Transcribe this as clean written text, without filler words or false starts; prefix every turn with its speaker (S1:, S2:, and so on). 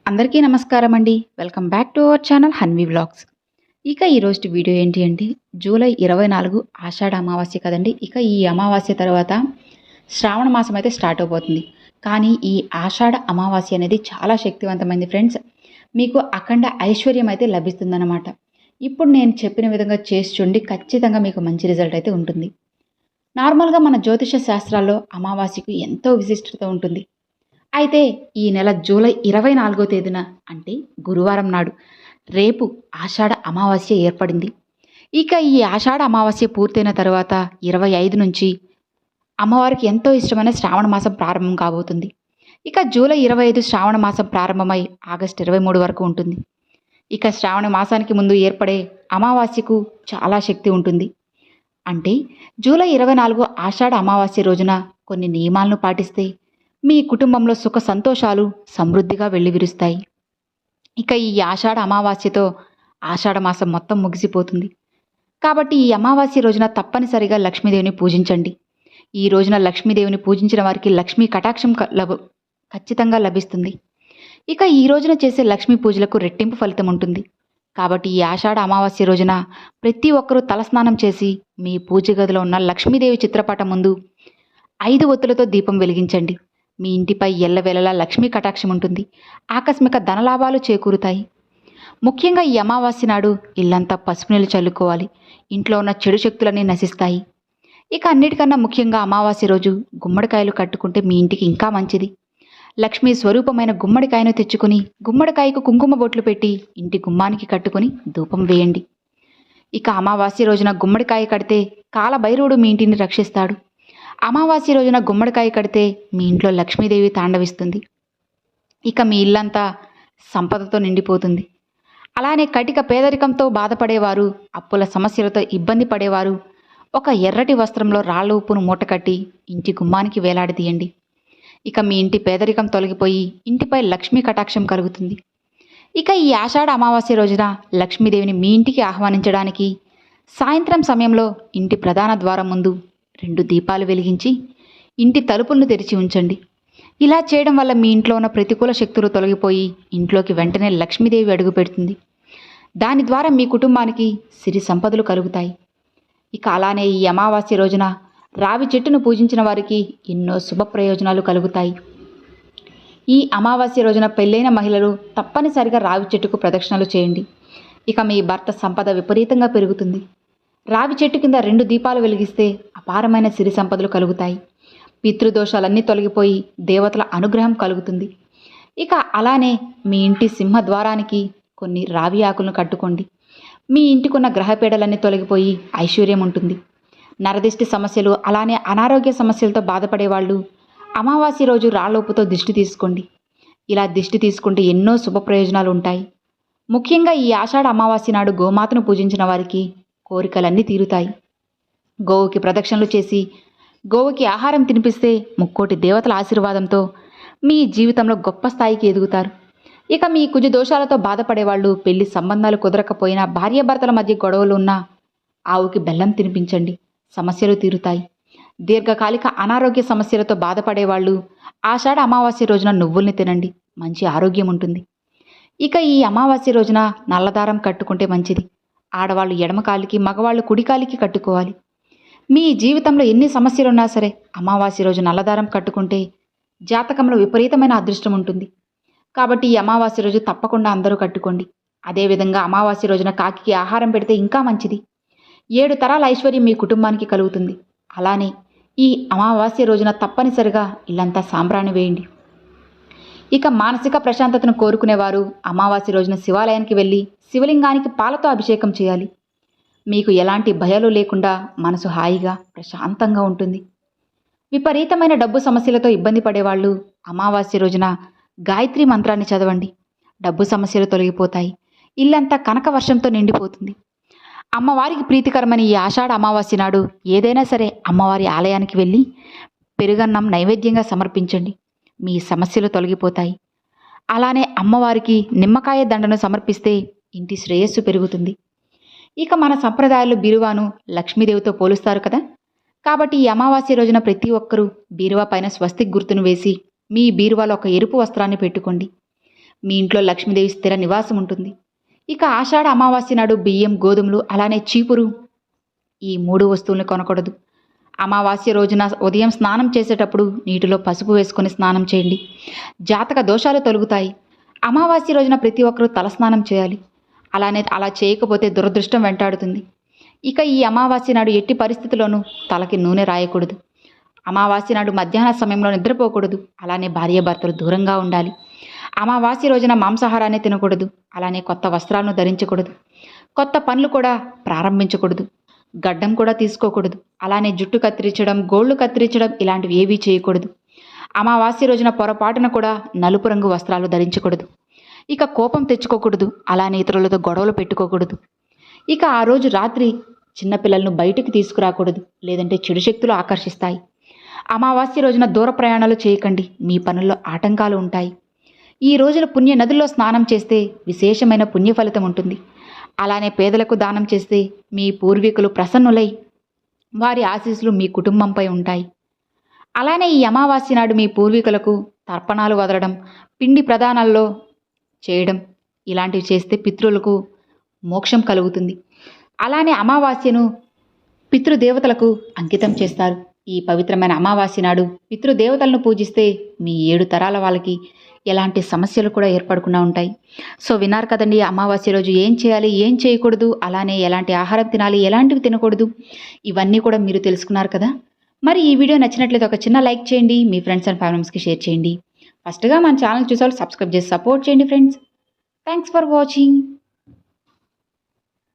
S1: అందరికీ నమస్కారం అండి. Welcome back to our channel Hanvi vlogs. ఇక ఈరోజు వీడియో ఏంటి అంటే జూలై 24 ఆషాఢ అమావాస్య కదండి. ఇక ఈ అమావాస్య తర్వాత శ్రావణ మాసం అయితే స్టార్ట్ అవబోతుంది. కానీ ఈ ఆషాఢ అమావాస్య అనేది చాలా శక్తివంతమైంది ఫ్రెండ్స్. మీకు అఖండ ఐశ్వర్యం అయితే లభిస్తుందన్నమాట. ఇప్పుడు నేను చెప్పిన విధంగా చేసి చూడండి, ఖచ్చితంగా మీకు మంచి రిజల్ట్ అయితే ఉంటుంది. నార్మల్గా మన జ్యోతిష శాస్త్రాల్లో అమావాస్యకు ఎంతో విశిష్టత ఉంటుంది. అయితే ఈ నెల జూలై 24వ తేదీన అంటే గురువారం నాడు రేపు ఆషాఢ అమావాస్య ఏర్పడింది. ఇక ఈ ఆషాఢ అమావాస్య పూర్తయిన తర్వాత 25 నుంచి అమ్మవారికి ఎంతో ఇష్టమైన శ్రావణ మాసం ప్రారంభం కాబోతుంది. ఇక జూలై 25 శ్రావణ మాసం ప్రారంభమై ఆగస్టు 23 వరకు ఉంటుంది. ఇక శ్రావణ మాసానికి ముందు ఏర్పడే అమావాస్యకు చాలా శక్తి ఉంటుంది. అంటే జూలై 24 ఆషాఢ అమావాస్య రోజున కొన్ని నియమాలను పాటిస్తే మీ కుటుంబంలో సుఖ సంతోషాలు సమృద్ధిగా వెల్లివిరుస్తాయి. ఇక ఈ ఆషాఢ అమావాస్యతో ఆషాఢ మాసం మొత్తం ముగిసిపోతుంది. కాబట్టి ఈ అమావాస్య రోజున తప్పనిసరిగా లక్ష్మీదేవిని పూజించండి. ఈ రోజున లక్ష్మీదేవిని పూజించిన వారికి లక్ష్మీ కటాక్షం ఖచ్చితంగా లభిస్తుంది. ఇక ఈ రోజున చేసే లక్ష్మీ పూజలకు రెట్టింపు ఫలితం ఉంటుంది. కాబట్టి ఈ ఆషాఢ అమావాస్య రోజున ప్రతి ఒక్కరూ తలస్నానం చేసి మీ పూజ గదిలో ఉన్న లక్ష్మీదేవి చిత్రపటం ముందు 5 ఒత్తులతో దీపం వెలిగించండి. మీ ఇంటిపై ఎల్లవేళలా లక్ష్మీ కటాక్షం ఉంటుంది. ఆకస్మిక ధనలాభాలు చేకూరుతాయి. ముఖ్యంగా ఈ అమావాస్య నాడు ఇల్లంతా పసుపు నీళ్ళు చల్లుకోవాలి. ఇంట్లో ఉన్న చెడు శక్తులన్నీ నశిస్తాయి. ఇక అన్నిటికన్నా ముఖ్యంగా అమావాస్య రోజు గుమ్మడికాయలు కట్టుకుంటే మీ ఇంటికి ఇంకా మంచిది. లక్ష్మీ స్వరూపమైన గుమ్మడికాయను తెచ్చుకుని గుమ్మడికాయకు కుంకుమ బొట్లు పెట్టి ఇంటి గుమ్మానికి కట్టుకుని ధూపం వేయండి. ఇక అమావాస్య రోజున గుమ్మడికాయ కడితే కాలభైరవుడు మీ ఇంటిని రక్షిస్తాడు. అమావాస్య రోజున గుమ్మడికాయ కడితే మీ ఇంట్లో లక్ష్మీదేవి తాండవిస్తుంది. ఇక మీ ఇల్లంతా సంపదతో నిండిపోతుంది. అలానే కటిక పేదరికంతో బాధపడేవారు, అప్పుల సమస్యలతో ఇబ్బంది పడేవారు ఒక ఎర్రటి వస్త్రంలో రాళ్ళ ఉప్పును మూటకట్టి ఇంటి గుమ్మానికి వేలాడదీయండి. ఇక మీ ఇంటి పేదరికం తొలగిపోయి ఇంటిపై లక్ష్మీ కటాక్షం కలుగుతుంది. ఇక ఈ ఆషాఢ అమావాస్య రోజున లక్ష్మీదేవిని మీ ఇంటికి ఆహ్వానించడానికి సాయంత్రం సమయంలో ఇంటి ప్రధాన ద్వారం ముందు 2 దీపాలు వెలిగించి ఇంటి తలుపులను తెరిచి ఉంచండి. ఇలా చేయడం వల్ల మీ ఇంట్లో ఉన్న ప్రతికూల శక్తులు తొలగిపోయి ఇంట్లోకి వెంటనే లక్ష్మీదేవి అడుగు పెడుతుంది. దాని ద్వారా మీ కుటుంబానికి సిరి సంపదలు కలుగుతాయి. ఇక అలానే ఈ అమావాస్య రోజున రావి చెట్టును పూజించిన వారికి ఎన్నో శుభ ప్రయోజనాలు కలుగుతాయి. ఈ అమావాస్య రోజున పెళ్ళైన మహిళలు తప్పనిసరిగా రావి చెట్టుకు ప్రదక్షిణలు చేయండి. ఇక మీ భర్త సంపద విపరీతంగా పెరుగుతుంది. రావి చెట్టు కింద 2 దీపాలు వెలిగిస్తే అపారమైన సిరి సంపదలు కలుగుతాయి. పితృదోషాలన్నీ తొలగిపోయి దేవతల అనుగ్రహం కలుగుతుంది. ఇక అలానే మీ ఇంటి సింహద్వారానికి కొన్ని రావి ఆకులను కట్టుకోండి. మీ ఇంటికున్న గ్రహపీడలన్నీ తొలగిపోయి ఐశ్వర్యం ఉంటుంది. నరదిష్టి సమస్యలు అలానే అనారోగ్య సమస్యలతో బాధపడేవాళ్ళు అమావాస్య రోజు రాళ్ళొప్పుతో దిష్టి తీసుకోండి. ఇలా దిష్టి తీసుకుంటే ఎన్నో శుభ ప్రయోజనాలు ఉంటాయి. ముఖ్యంగా ఈ ఆషాఢ అమావాస్య నాడు గోమాతను పూజించిన వారికి కోరికలన్నీ తీరుతాయి. గోవుకి ప్రదక్షిణలు చేసి గోవుకి ఆహారం తినిపిస్తే ముక్కోటి దేవతల ఆశీర్వాదంతో మీ జీవితంలో గొప్ప స్థాయికి ఎదుగుతారు. ఇక మీ కుజ దోషాలతో బాధపడేవాళ్ళు పెళ్లి సంబంధాలు కుదరకపోయినా భార్యాభర్తల మధ్య గొడవలు ఉన్నా ఆవుకి బెల్లం తినిపించండి. సమస్యలు తీరుతాయి. దీర్ఘకాలిక అనారోగ్య సమస్యలతో బాధపడేవాళ్ళు ఆషాఢ అమావాస్య రోజున నువ్వుల్ని తినండి. మంచి ఆరోగ్యం ఉంటుంది. ఇక ఈ అమావాస్య రోజున నల్లదారం కట్టుకుంటే మంచిది. ఆడవాళ్ళు ఎడమకాలికి, మగవాళ్ళు కుడికాలికి కట్టుకోవాలి. మీ జీవితంలో ఎన్ని సమస్యలున్నా సరే అమావాస్య రోజు నల్లదారం కట్టుకుంటే జాతకంలో విపరీతమైన అదృష్టం ఉంటుంది. కాబట్టి ఈ అమావాస్య రోజు తప్పకుండా అందరూ కట్టుకోండి. అదేవిధంగా అమావాస్య రోజున కాకికి ఆహారం పెడితే ఇంకా మంచిది. 7 తరాల ఐశ్వర్యం మీ కుటుంబానికి కలుగుతుంది. అలానే ఈ అమావాస్య రోజున తప్పనిసరిగా ఇల్లంతా సాంబ్రాణి వేయండి. ఇక మానసిక ప్రశాంతతను కోరుకునేవారు అమావాస్య రోజున శివాలయానికి వెళ్ళి శివలింగానికి పాలతో అభిషేకం చేయాలి. మీకు ఎలాంటి భయాలు లేకుండా మనసు హాయిగా ప్రశాంతంగా ఉంటుంది. విపరీతమైన డబ్బు సమస్యలతో ఇబ్బంది పడేవాళ్ళు అమావాస్య రోజున గాయత్రి మంత్రాన్ని చదవండి. డబ్బు సమస్యలు తొలగిపోతాయి. ఇల్లంతా కనక వర్షంతో నిండిపోతుంది. అమ్మవారికి ప్రీతికరమైన ఈ ఆషాఢ అమావాస్య నాడు ఏదైనా సరే అమ్మవారి ఆలయానికి వెళ్ళి పెరుగన్నం నైవేద్యంగా సమర్పించండి. మీ సమస్యలు తొలగిపోతాయి. అలానే అమ్మవారికి నిమ్మకాయ దండను సమర్పిస్తే ఇంటి శ్రేయస్సు పెరుగుతుంది. ఇక మన సంప్రదాయాల్లో బీరువాను లక్ష్మీదేవితో పోలుస్తారు కదా. కాబట్టి ఈ అమావాస్య రోజున ప్రతి ఒక్కరూ బీరువా పైన స్వస్తిక్ గుర్తును వేసి మీ బీరువాలో ఒక ఎరుపు వస్త్రాన్ని పెట్టుకోండి. మీ ఇంట్లో లక్ష్మీదేవి స్థిర నివాసం ఉంటుంది. ఇక ఆషాఢ అమావాస్య నాడు బియ్యం, గోధుమలు అలానే చీపురు ఈ 3 వస్తువులను కొనకూడదు. అమావాస్య రోజున ఉదయం స్నానం చేసేటప్పుడు నీటిలో పసుపు వేసుకొని స్నానం చేయండి. జాతక దోషాలు తొలగుతాయి. అమావాస్య రోజున ప్రతి ఒక్కరూ తలస్నానం చేయాలి. అలా చేయకపోతే దురదృష్టం వెంటాడుతుంది. ఇక ఈ అమావాస్య నాడు ఎట్టి పరిస్థితుల్లోనూ తలకి నూనె రాయకూడదు. అమావాస్య నాడు మధ్యాహ్న సమయంలో నిద్రపోకూడదు. అలానే భార్యాభర్తలు దూరంగా ఉండాలి. అమావాస్య రోజున మాంసాహారాన్ని తినకూడదు. అలానే కొత్త వస్త్రాలను ధరించకూడదు. కొత్త పనులు కూడా ప్రారంభించకూడదు. గడ్డం కూడా తీసుకోకూడదు. అలానే జుట్టు కత్తిరించడం, గోళ్లు కత్తిరించడం ఇలాంటివి ఏవీ చేయకూడదు. అమావాస్య రోజున పొరపాటున కూడా నలుపు రంగు వస్త్రాలు ధరించకూడదు. ఇక కోపం తెచ్చుకోకూడదు. అలానే ఇతరులతో గొడవలు పెట్టుకోకూడదు. ఇక ఆ రోజు రాత్రి చిన్నపిల్లలను బయటికి తీసుకురాకూడదు. లేదంటే చెడు శక్తులు ఆకర్షిస్తాయి. అమావాస్య రోజున దూర ప్రయాణాలు చేయకండి. మీ పనుల్లో ఆటంకాలు ఉంటాయి. ఈ రోజున పుణ్య నదుల్లో స్నానం చేస్తే విశేషమైన పుణ్య ఫలితం ఉంటుంది. అలానే పేదలకు దానం చేస్తే మీ పూర్వీకులు ప్రసన్నులై వారి ఆశీస్సులు మీ కుటుంబంపై ఉంటాయి. అలానే ఈ అమావాస్య నాడు మీ పూర్వీకులకు తర్పణాలు వదలడం, పిండి ప్రదానాల్లో చేయడం ఇలాంటివి చేస్తే పితృలకు మోక్షం కలుగుతుంది. అలానే అమావాస్యను పితృదేవతలకు అంకితం చేస్తారు. ఈ పవిత్రమైన అమావాస్య నాడు పితృదేవతలను పూజిస్తే మీ 7 తరాల వాళ్ళకి ఎలాంటి సమస్యలు కూడా ఏర్పడకుండా ఉంటాయి. సో విన్నారు కదండి, అమావాస్య రోజు ఏం చేయాలి, ఏం చేయకూడదు, అలానే ఎలాంటి ఆహారం తినాలి, ఎలాంటివి తినకూడదు, ఇవన్నీ కూడా మీరు తెలుసుకున్నారు కదా. మరి ఈ వీడియో నచ్చినట్లయితే ఒక చిన్న లైక్ చేయండి. మీ ఫ్రెండ్స్ అండ్ ఫ్యామిలీస్కి షేర్ చేయండి. ఫస్ట్గా మన ఛానల్ చూసారు సబ్స్క్రైబ్ చేసి సపోర్ట్ చేయండి ఫ్రెండ్స్. Thanks for watching.